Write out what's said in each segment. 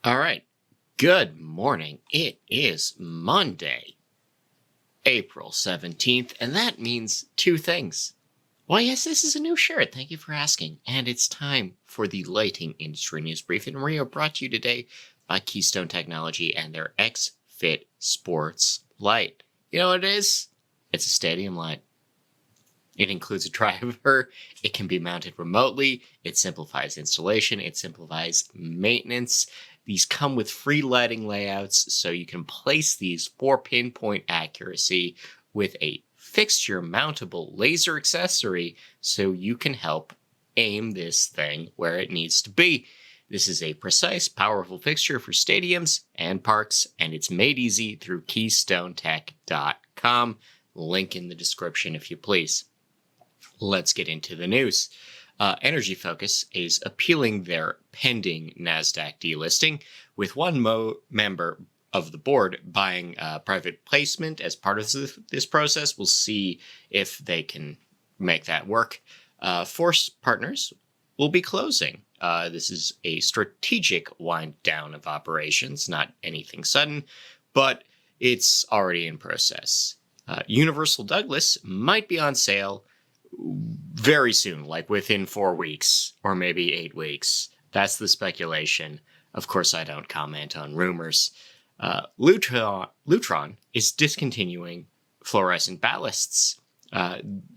All right. Good morning. It is Monday, April 17th, and that means two things. Well, yes, this is a new shirt. Thank you for asking. And it's time for the lighting industry news briefing. We are brought to you today by Keystone Technology and their X-Fit Sports light. You know what it is? It's a stadium light. It includes a driver. It can be mounted remotely. It simplifies installation. It simplifies maintenance. These come with free lighting layouts, so you can place these for pinpoint accuracy with a fixture mountable laser accessory, so you can help aim this thing where it needs to be. This is a precise, powerful fixture for stadiums and parks, and it's made easy through KeystoneTech.com. Link in the description if you please. Let's get into the news. Energy Focus is appealing their pending NASDAQ delisting, with one member of the board buying private placement as part of this process. We'll see if they can make that work. Force Partners will be closing. This is a strategic wind down of operations, not anything sudden, but it's already in process. Universal Douglas might be on sale very soon, like within 4 weeks or maybe 8 weeks. That's the Of course, I don't comment on rumors. Lutron is discontinuing fluorescent ballasts.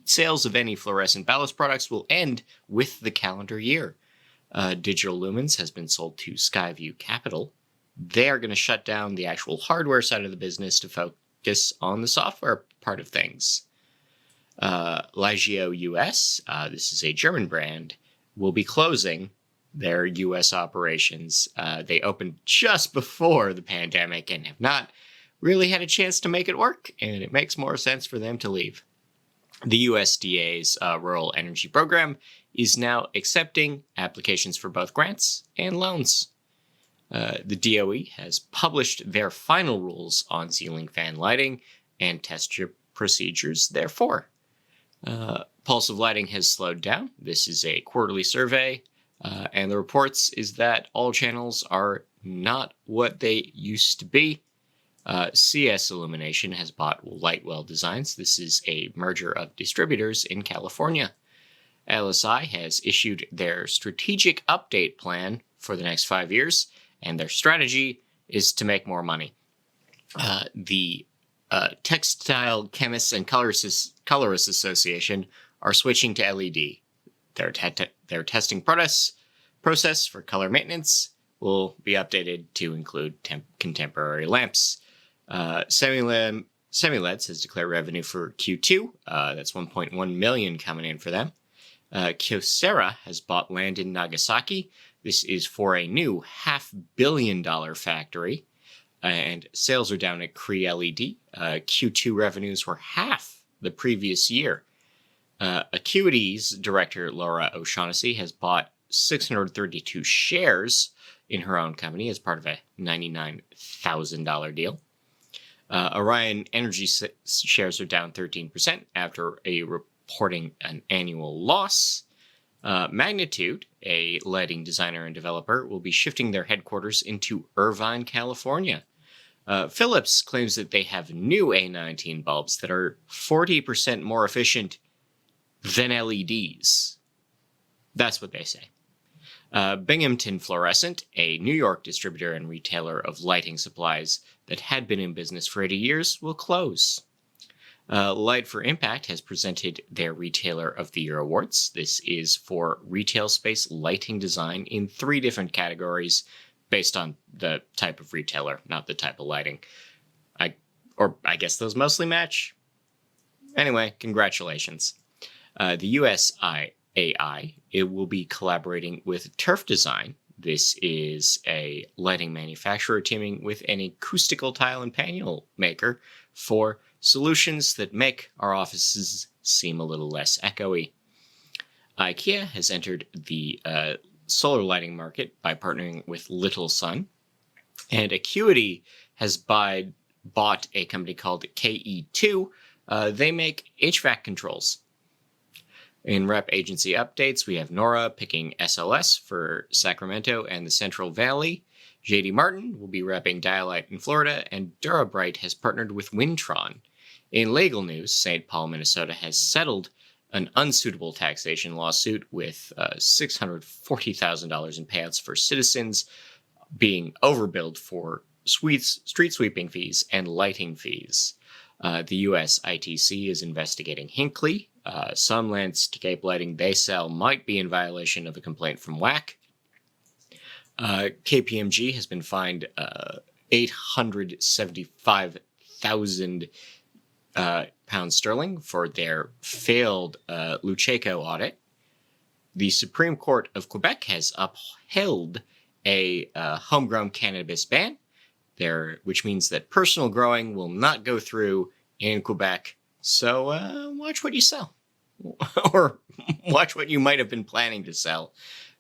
Sales of any fluorescent ballast products will end with the calendar year. Digital Lumens has been sold to Skyview Capital. They are going to shut down the actual hardware side of the business to focus on the software part of things. Ligio US, this is a German brand, will be closing their US operations. They opened just before the pandemic and have not really had a chance to make it work, and it makes more sense for them to leave. The USDA's Rural Energy Program is now accepting applications for both grants and loans. The DOE has published their final rules on ceiling fan lighting and test procedures, therefore. Pulse of Lighting has slowed down. This is a quarterly survey, and the reports is that all channels are not what they used to be. CS Illumination has bought Lightwell Designs. This is a merger of distributors in California. LSI has issued their strategic update plan for the next 5 years, and their strategy is to make more money. The Textile Chemists and Colorists Association are switching to LED. Their testing process for color maintenance will be updated to include contemporary lamps. Semileds has declared revenue for Q2. That's $1.1 million coming in for them. Kyocera has bought land in Nagasaki. This is for a new $500 million factory. And sales are down at Cree LED. Q2 revenues were half the previous year. Acuity's director, Laura O'Shaughnessy, has bought 632 shares in her own company as part of a $99,000 deal. Orion Energy shares are down 13% after reporting an annual loss. Magnitude, a lighting designer and developer, will be shifting their headquarters into Irvine, California. Philips claims that they have new A19 bulbs that are 40% more efficient than LEDs. That's what they say. Binghamton Fluorescent, a New York distributor and retailer of lighting supplies that had been in business for 80 years, will close. Light for Impact has presented their Retailer of the Year awards. This is for retail space lighting design in 3 different categories based on the type of retailer, not the type of lighting. I guess those mostly match. Anyway, congratulations. The USIAI, it will be collaborating with Turf Design. This is a lighting manufacturer teaming with an acoustical tile and panel maker for solutions that make our offices seem a little less echoey. IKEA has entered the solar lighting market by partnering with Little Sun, and Acuity has bought a company called KE2. They make HVAC controls. In rep agency updates, we have Nora picking SLS for Sacramento and the Central Valley. JD Martin will be repping Dialite in Florida, and Durabright has partnered with Wintron. In legal news, St. Paul, Minnesota has settled an unsuitable taxation lawsuit with $640,000 in payouts for citizens being overbilled for street sweeping fees and lighting fees. The U.S. ITC is investigating Hinckley. Some landscape lighting they sell might be in violation of a complaint from WAC. KPMG has been fined £875,000 pounds sterling for their failed Lucheco audit. The Supreme Court of Quebec has upheld a homegrown cannabis ban, which means that personal growing will not go through in Quebec. So watch what you sell, or watch what you might have been planning to sell.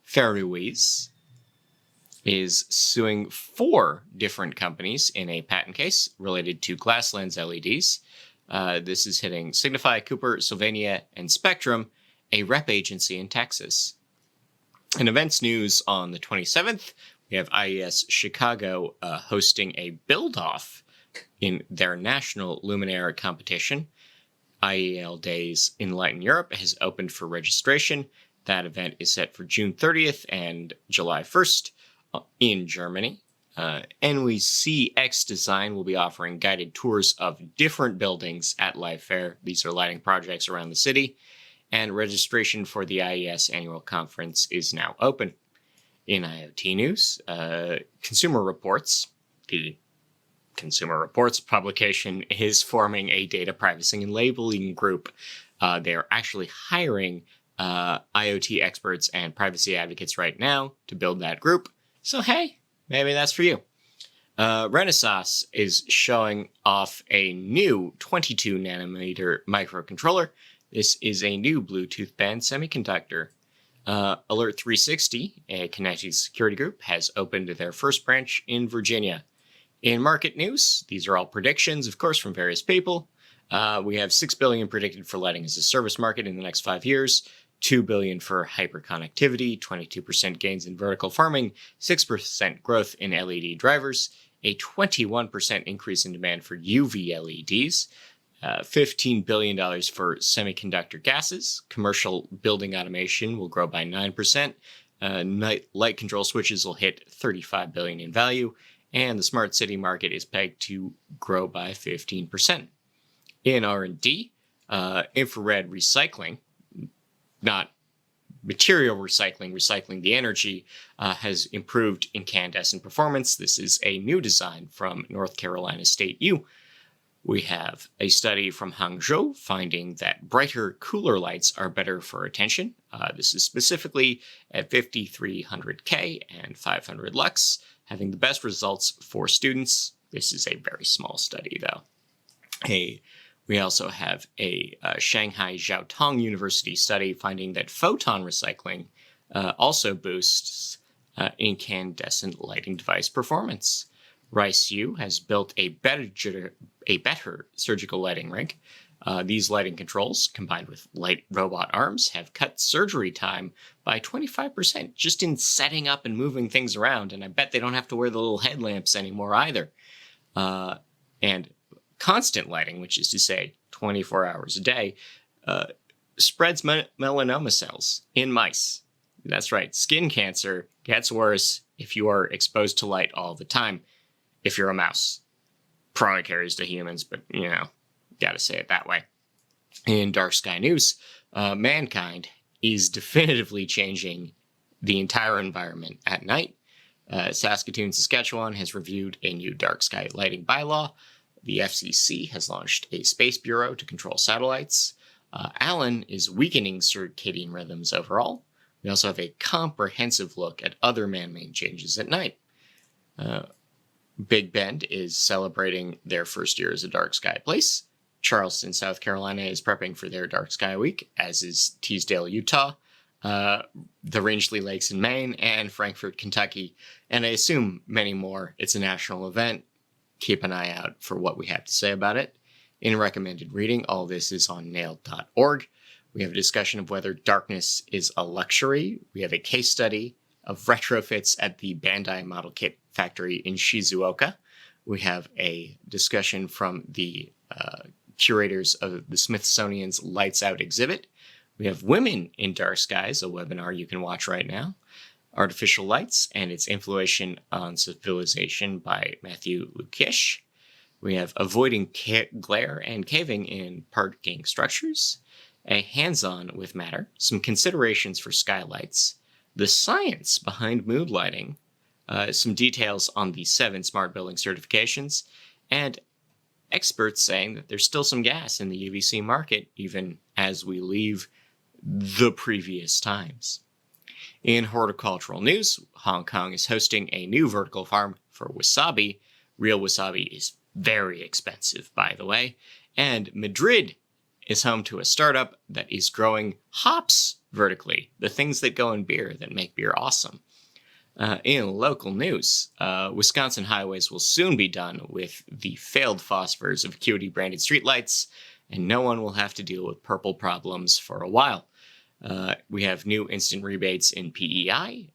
Fairways is suing 4 different companies in a patent case related to glass lens LEDs. This is hitting Signify, Cooper, Sylvania, and Spectrum, a rep agency in Texas. In events news on the 27th, we have IES Chicago hosting a build-off in their national Luminaire competition. IEL Days Enlighten Europe has opened for registration. That event is set for June 30th and July 1st in Germany. NWC X Design will be offering guided tours of different buildings at Live Fair. These are lighting projects around the city. And registration for the IES annual conference is now open. In IoT news, Consumer Reports, the Consumer Reports publication, is forming a data privacy and labeling group. They're actually hiring IoT experts and privacy advocates right now to build that group. So, hey, maybe that's for you. Renesas is showing off a new 22-nanometer microcontroller. This is a new Bluetooth band semiconductor. Alert 360, a connected security group, has opened their first branch in Virginia. In market news, these are all predictions, of course, from various people. We have $6 billion predicted for lighting as a service market in the next 5 years, $2 billion for hyperconnectivity, 22% gains in vertical farming, 6% growth in LED drivers, a 21% increase in demand for UV LEDs, $15 billion for semiconductor gases. Commercial building automation will grow by 9%. Light control switches will hit $35 billion in value, and the smart city market is pegged to grow by 15%. In R&D, infrared recycling, not material recycling the energy, has improved incandescent performance. This is a new design from North Carolina State U. We have a study from Hangzhou finding that brighter, cooler lights are better for attention. This is specifically at 5300K and 500 lux, having the best results for students. This is a very small study, though. We also have a Shanghai Jiaotong University study finding that photon recycling also boosts incandescent lighting device performance. RICE-U has built a better surgical lighting rig. These lighting controls, combined with light robot arms, have cut surgery time by 25% just in setting up and moving things around, and I bet they don't have to wear the little headlamps anymore either. And constant lighting, which is to say 24 hours a day, spreads melanoma cells in mice. That's right, skin cancer gets worse if you are exposed to light all the time. If you're a mouse. Probably carries to humans, but, gotta say it that way. In dark sky news, mankind is definitively changing the entire environment at night. Saskatoon, Saskatchewan has reviewed a new dark sky lighting bylaw. The FCC has launched a space bureau to control satellites. Allen is weakening circadian rhythms overall. We also have a comprehensive look at other man-made changes at night. Big Bend is celebrating their first year as a dark sky place. Charleston, South Carolina is prepping for their dark sky week, as is Teasdale, Utah, the Rangeley Lakes in Maine, and Frankfort, Kentucky, and I assume many more. It's a national event. Keep an eye out for what we have to say about it. In recommended reading, all this is on nailed.org. We have a discussion of whether darkness is a luxury. We have a case study of retrofits at the Bandai Model Kit factory in Shizuoka. We have a discussion from the curators of the Smithsonian's Lights Out exhibit. We have Women in Dark Skies, a webinar you can watch right now. Artificial Lights and Its Influence on Civilization by Matthew Lukish. We have Avoiding Glare and Caving in Parking Structures. A Hands-On with Matter. Some considerations for skylights. The science behind mood lighting. Some details on the 7 smart building certifications. And experts saying that there's still some gas in the UVC market, even as we leave the previous times. In horticultural news, Hong Kong is hosting a new vertical farm for wasabi. Real wasabi is very expensive, by the way. And Madrid is home to a startup that is growing hops vertically, the things that go in beer that make beer awesome. In local news, Wisconsin highways will soon be done with the failed phosphors of Acuity-branded streetlights, and no one will have to deal with purple problems for a while. We have new instant rebates in PEI.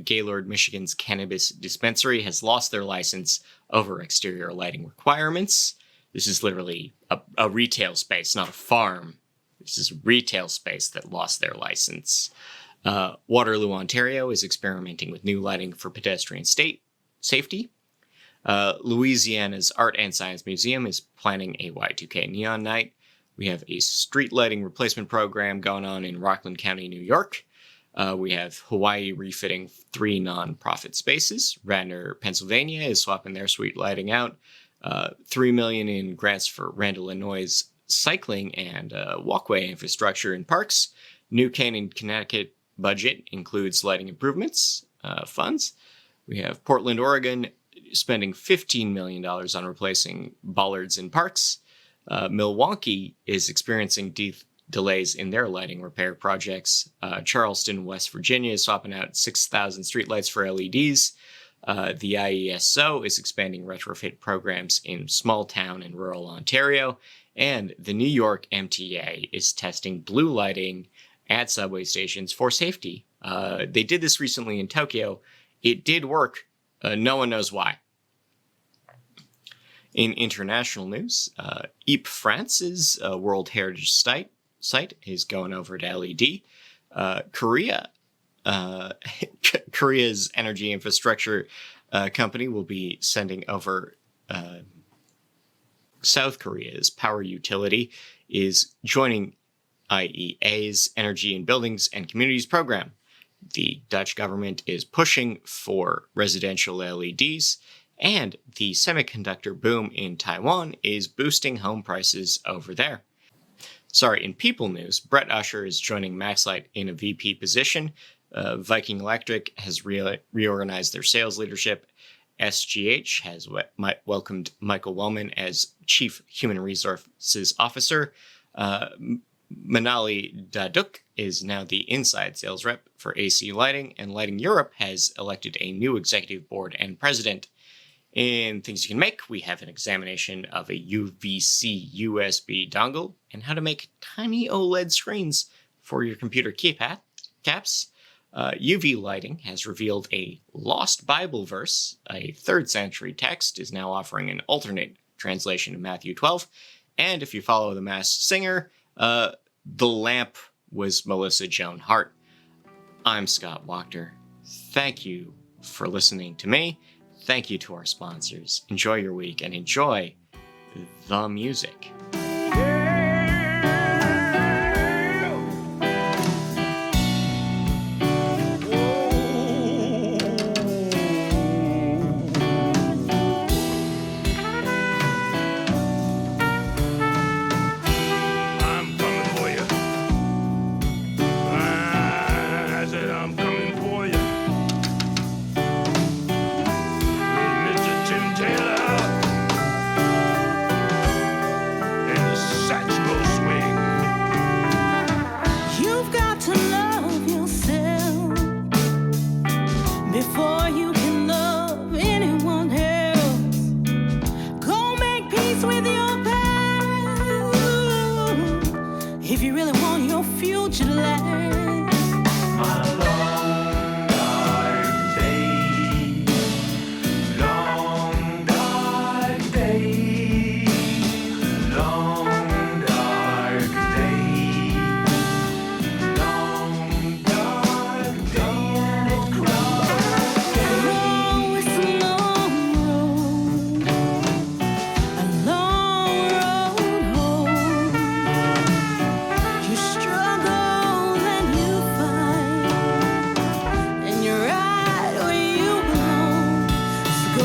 Gaylord, Michigan's cannabis dispensary has lost their license over exterior lighting requirements. This is literally a retail space, not a farm. This is a retail space that lost their license. Waterloo, Ontario is experimenting with new lighting for pedestrian safety. Louisiana's Art and Science Museum is planning a Y2K neon night. We have a street lighting replacement program going on in Rockland County, New York. We have Hawaii refitting 3 nonprofit spaces. Radnor, Pennsylvania is swapping their street lighting out. $3 million in grants for Randall, Illinois' cycling and walkway infrastructure in parks. New Canaan, Connecticut budget includes lighting improvements funds. We have Portland, Oregon spending $15 million on replacing bollards in parks. Milwaukee is experiencing delays in their lighting repair projects. Charleston, West Virginia is swapping out 6,000 streetlights for LEDs. The IESO is expanding retrofit programs in small town and rural Ontario. And the New York MTA is testing blue lighting at subway stations for safety. They did this recently in Tokyo. It did work. No one knows why. In international news, Ypres, France's World Heritage site is going over to LED. Korea's energy infrastructure company will be sending over South Korea's power utility is joining IEA's Energy in Buildings and Communities program. The Dutch government is pushing for residential LEDs, and the semiconductor boom in Taiwan is boosting home prices over there. In people news, Brett Usher is joining Maxlight in a VP position. Viking Electric has reorganized their sales leadership. SGH has welcomed Michael Wellman as Chief Human Resources Officer. Manali Daduk is now the inside sales rep for AC Lighting, and Lighting Europe has elected a new executive board and president. In things you can make, we have an examination of a UVC USB dongle and how to make tiny OLED screens for your computer caps. UV Lighting has revealed a lost Bible verse. A 3rd century text is now offering an alternate translation of Matthew 12. And if you follow The Masked Singer, the lamp was Melissa Joan Hart. I'm Scott Wachter. Thank you for listening to me. Thank you to our sponsors. Enjoy your week and enjoy the music.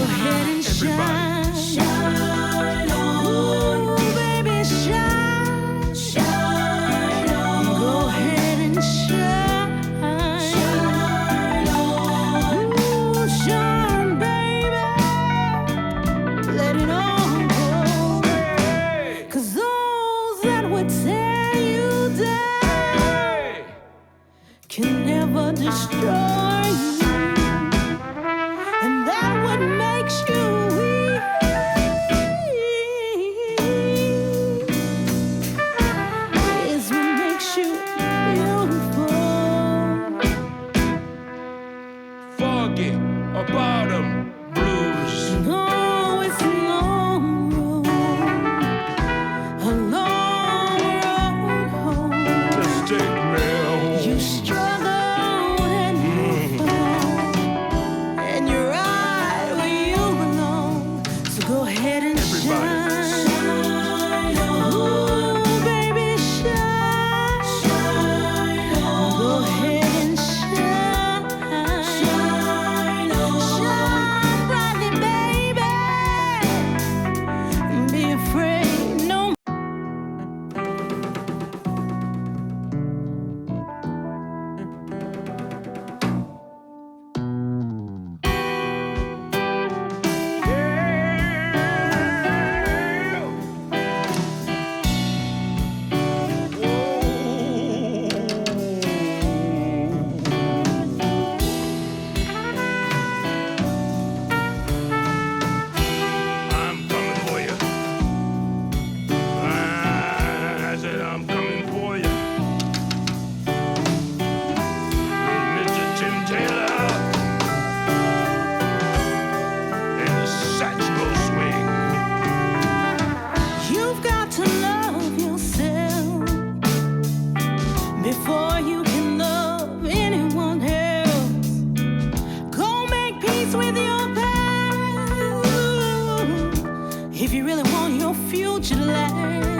ahead and shine. Shine on. Ooh, baby, shine. Shine on. Go ahead and shine. Shine on. Ooh, shine, baby. Let it all go. 'Cause those that would tear you down can never destroy you. And that what makes you weak is what makes you beautiful. Foggy about 'em blues. No, it's a long road, a long road home. Just take me home. You struggle and you fall, and you're right where you belong. So go ahead and Everybody. shine. Ooh, baby, shine. Go ahead and shine. Shine brightly, baby. Be afraid no more. I'm coming for you. I said I'm coming for you. Mr. Tim Taylor and the saxophone swing. You've got to love yourself before you can love anyone else. Go make peace with your past if you really want your future to last.